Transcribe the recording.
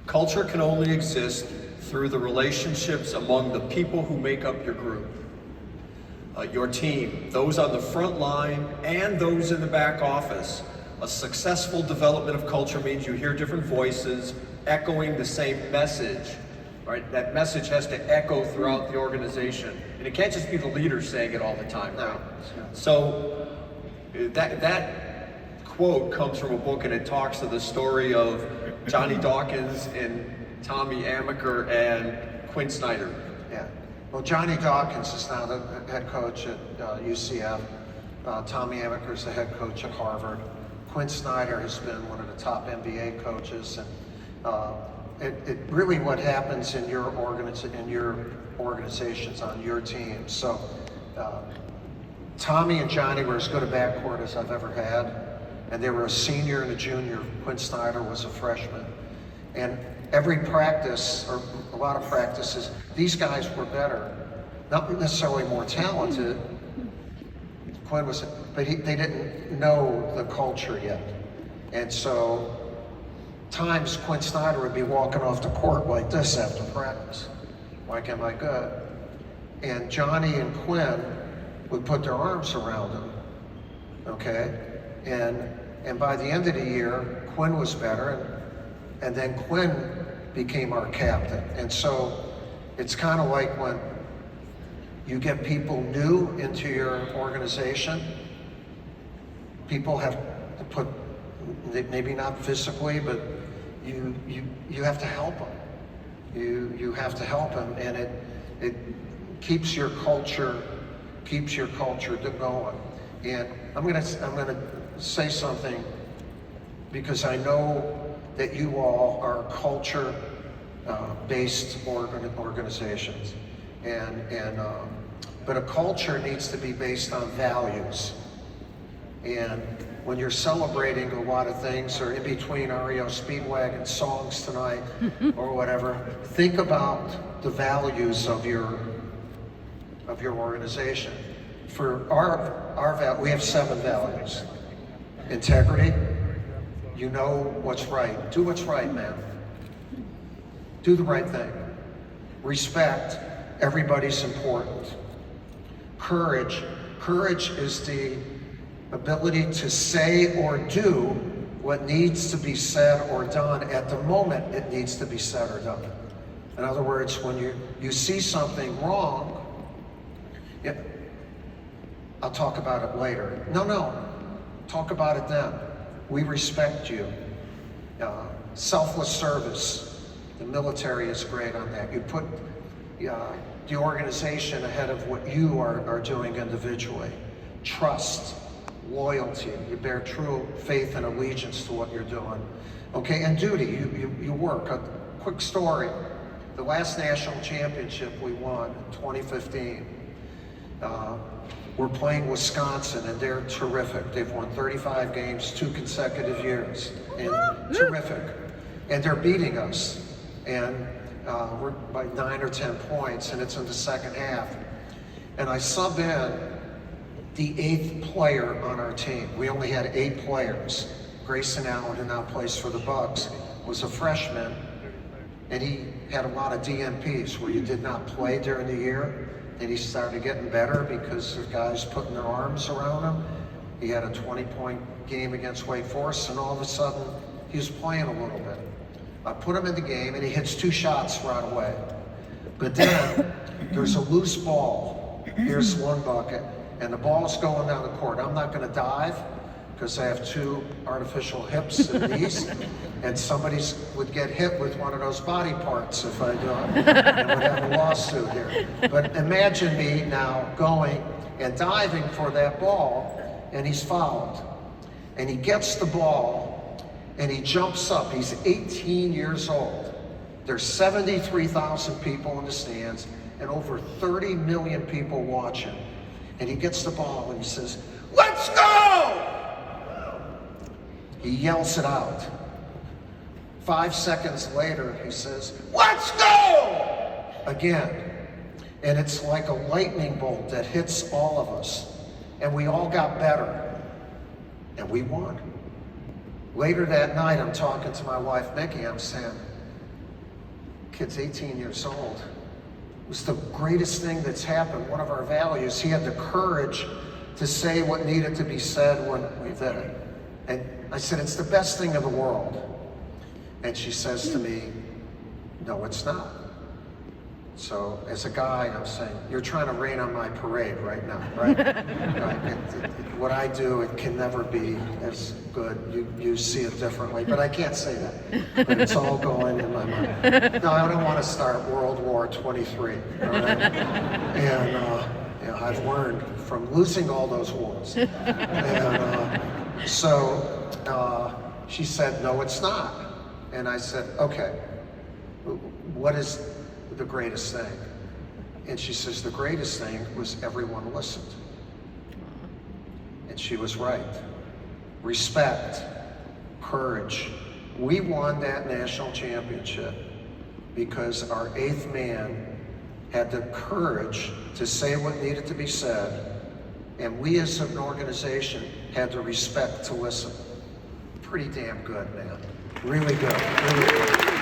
Culture can only exist through the relationships among the people who make up your group. Your team, those on the front line and those in the back office. A successful development of culture means you hear different voices echoing the same message, right? That message has to echo throughout the organization. And it can't just be the leader saying it all the time, right? So that quote comes from a book, and it talks to the story of Johnny Dawkins and Tommy Amaker and Quinn Snyder. Yeah. Well, Johnny Dawkins is now the head coach at UCF. Tommy Amaker is the head coach at Harvard. Quinn Snyder has been one of the top NBA coaches, and it really what happens in your organizations on your team. So Tommy and Johnny were as good a backcourt as I've ever had, and they were a senior and a junior. Quinn Snyder was a freshman, and every practice, or a lot of practices, these guys were better, not necessarily more talented. Quinn was, but they didn't know the culture yet. And so times Quinn Snyder would be walking off the court like this after practice. Like, am I good? And Johnny and Quinn would put their arms around him, okay? And by the end of the year, Quinn was better, and then Quinn became our captain. And so it's kind of like when you get people new into your organization, people have to put, maybe not physically, but you have to help them. You have to help them, and it keeps your culture going. And I'm gonna say something, because I know that you all are culture based organizations, but a culture needs to be based on values. And when you're celebrating a lot of things, or in between REO Speedwagon songs tonight or whatever, think about the values of your organization. For our we have 7 values. Integrity, you know what's right. Do what's right, man. Do the right thing. Respect, everybody's important. Courage is the ability to say or do what needs to be said or done at the moment it needs to be said or done. In other words, when you see something wrong, I'll talk about it later. No, talk about it then. We respect you. Selfless service. The military is great on that. You put the organization ahead of what you are doing individually. Trust, loyalty. You bear true faith and allegiance to what you're doing. Okay, and duty. You work. A quick story. The last national championship we won in 2015. We're playing Wisconsin, and they're terrific. They've won 35 games, 2 consecutive years, and terrific. And they're beating us, and we're by 9 or 10 points, and it's in the second half. And I sub in the 8th player on our team. We only had 8 players. Grayson Allen, who now plays for the Bucks, was a freshman, and he had a lot of DNPs where you did not play during the year. And he started getting better because the guys putting their arms around him. He had a 20-point game against Wake Forest, and all of a sudden, he was playing a little bit. I put him in the game, and he hits 2 shots right away. But then, there's a loose ball. Here's one bucket, and the ball's going down the court. I'm not gonna dive, because I have 2 artificial hips and knees, and somebody would get hit with one of those body parts if I do it, and would have a lawsuit here. But imagine me now going and diving for that ball, and he's fouled. And he gets the ball, and he jumps up. He's 18 years old. There's 73,000 people in the stands, and over 30 million people watching. And he gets the ball, and he says, "Let's go!" He yells it out. 5 seconds later, he says, "Let's go!" Again. And it's like a lightning bolt that hits all of us. And we all got better. And we won. Later that night, I'm talking to my wife, Mickey. I'm saying, kid's 18 years old. It was the greatest thing that's happened, one of our values. He had the courage to say what needed to be said when we did it. And I said, it's the best thing in the world. And she says to me, no, it's not. So as a guy, I'm saying, you're trying to rain on my parade right now, right? What I do, it can never be as good. You see it differently, but I can't say that. But it's all going in my mind. No, I don't want to start World War 23, all right? And I've learned from losing all those wars. And so she said, no, it's not. And I said, okay, what is the greatest thing? And she says, the greatest thing was everyone listened. And she was right. Respect, courage. We won that national championship because our 8th man had the courage to say what needed to be said, and we as an organization had the respect to listen. Pretty damn good, man. Really good. Really good.